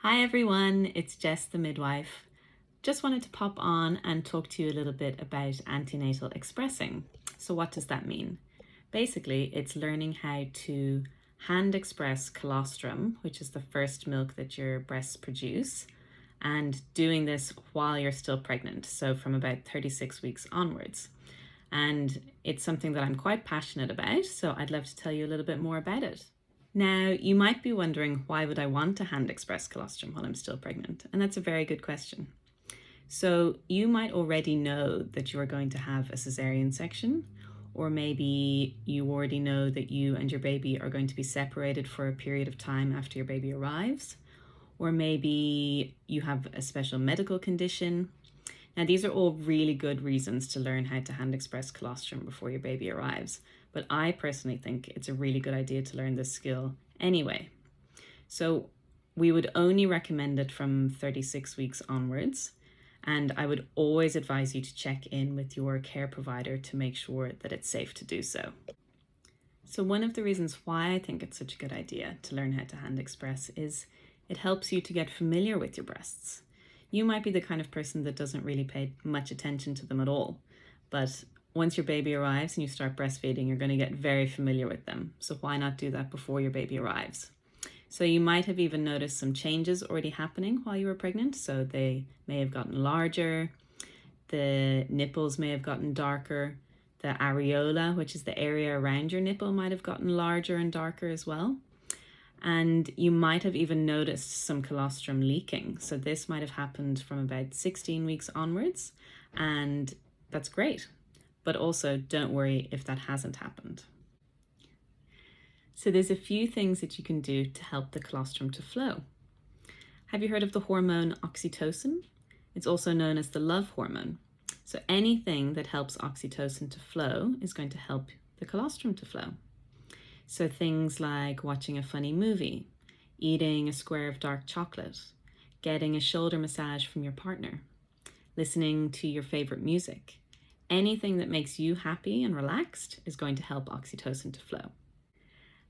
Hi everyone, it's Jess the midwife. Just wanted to pop on and talk to you a little bit about antenatal expressing. So what does that mean? Basically, it's learning how to hand express colostrum, which is the first milk that your breasts produce, and doing this while you're still pregnant, so from about 36 weeks onwards. And it's something that I'm quite passionate about, so I'd love to tell you a little bit more about it. Now, you might be wondering, why would I want to hand express colostrum while I'm still pregnant? And that's a very good question. So you might already know that you are going to have a cesarean section, or maybe you already know that you and your baby are going to be separated for a period of time after your baby arrives, or maybe you have a special medical condition. Now, these are all really good reasons to learn how to hand express colostrum before your baby arrives, but I personally think it's a really good idea to learn this skill anyway. So we would only recommend it from 36 weeks onwards, and I would always advise you to check in with your care provider to make sure that it's safe to do so. So one of the reasons why I think it's such a good idea to learn how to hand express is it helps you to get familiar with your breasts. You might be the kind of person that doesn't really pay much attention to them at all, but once your baby arrives and you start breastfeeding, you're going to get very familiar with them. So why not do that before your baby arrives? So you might have even noticed some changes already happening while you were pregnant. So they may have gotten larger, the nipples may have gotten darker, the areola, which is the area around your nipple, might have gotten larger and darker as well. And you might have even noticed some colostrum leaking. So this might have happened from about 16 weeks onwards, and that's great. But also don't worry if that hasn't happened. So there's a few things that you can do to help the colostrum to flow. Have you heard of the hormone oxytocin? It's also known as the love hormone. So anything that helps oxytocin to flow is going to help the colostrum to flow. So things like watching a funny movie, eating a square of dark chocolate, getting a shoulder massage from your partner, listening to your favorite music. Anything that makes you happy and relaxed is going to help oxytocin to flow.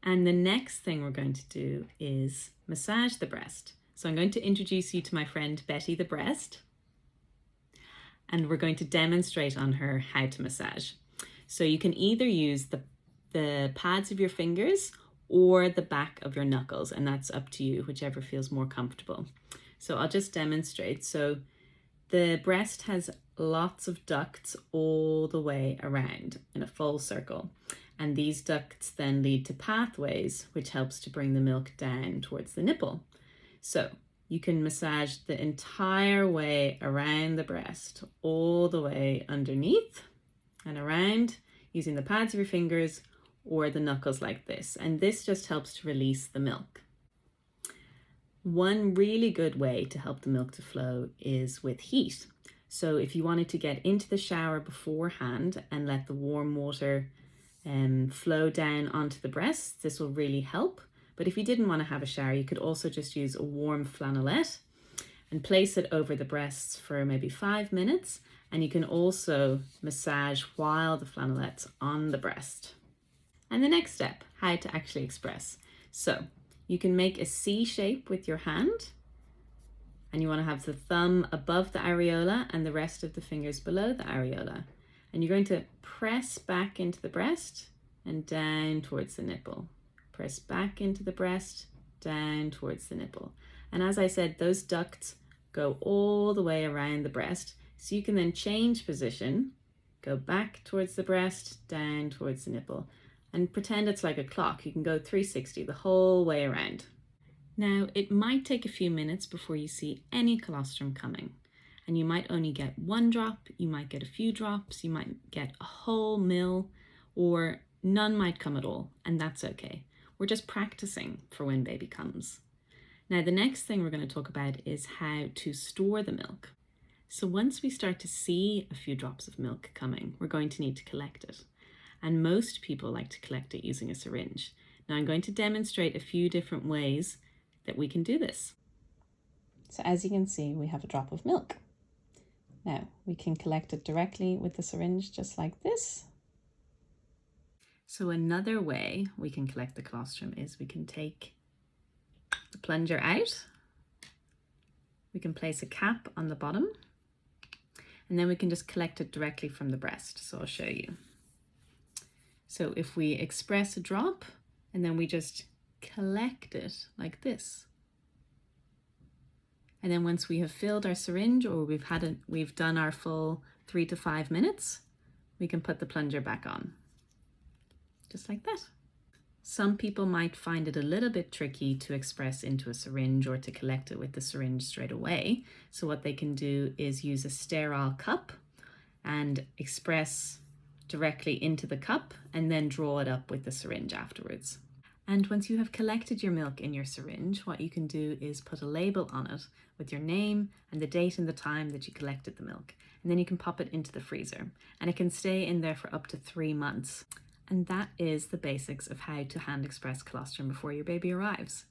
And the next thing we're going to do is massage the breast. So I'm going to introduce you to my friend Betty the breast, and we're going to demonstrate on her how to massage. So you can either use the pads of your fingers or the back of your knuckles, and that's up to you, whichever feels more comfortable. So I'll just demonstrate. So the breast has lots of ducts all the way around in a full circle, and these ducts then lead to pathways, which helps to bring the milk down towards the nipple. So you can massage the entire way around the breast, all the way underneath and around, using the pads of your fingers or the knuckles like this. And this just helps to release the milk. One really good way to help the milk to flow is with heat. So if you wanted to get into the shower beforehand and let the warm water flow down onto the breasts, this will really help. But if you didn't want to have a shower, you could also just use a warm flannelette and place it over the breasts for maybe 5 minutes. And you can also massage while the flannellette's on the breast. And the next step, how to actually express. So you can make a C shape with your hand, and you want to have the thumb above the areola and the rest of the fingers below the areola. And you're going to press back into the breast and down towards the nipple. Press back into the breast, down towards the nipple. And as I said, those ducts go all the way around the breast, so you can then change position, go back towards the breast, down towards the nipple, and pretend it's like a clock. You can go 360 the whole way around. Now, it might take a few minutes before you see any colostrum coming, and you might only get one drop, you might get a few drops, you might get a whole mill, or none might come at all, and that's okay. We're just practicing for when baby comes. Now, the next thing we're going to talk about is how to store the milk. So once we start to see a few drops of milk coming, we're going to need to collect it. And most people like to collect it using a syringe. Now I'm going to demonstrate a few different ways that we can do this. So as you can see, we have a drop of milk. Now we can collect it directly with the syringe, just like this. So another way we can collect the colostrum is we can take the plunger out we can place a cap on the bottom, and then we can just collect it directly from the breast. So I'll show you. So if we express a drop, and then we just collect it like this. And then once we have filled our syringe, or we've done our full 3 to 5 minutes, we can put the plunger back on, just like that. Some people might find it a little bit tricky to express into a syringe or to collect it with the syringe straight away. So what they can do is use a sterile cup and express directly into the cup and then draw it up with the syringe afterwards. And once you have collected your milk in your syringe, what you can do is put a label on it with your name and the date and the time that you collected the milk. And then you can pop it into the freezer, and it can stay in there for up to 3 months. And that is the basics of how to hand express colostrum before your baby arrives.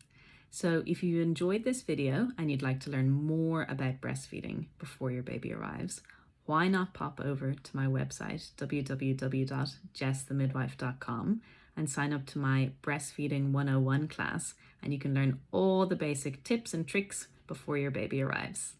So if you enjoyed this video and you'd like to learn more about breastfeeding before your baby arrives, why not pop over to my website, www.jessthemidwife.com, and sign up to my Breastfeeding 101 class, and you can learn all the basic tips and tricks before your baby arrives.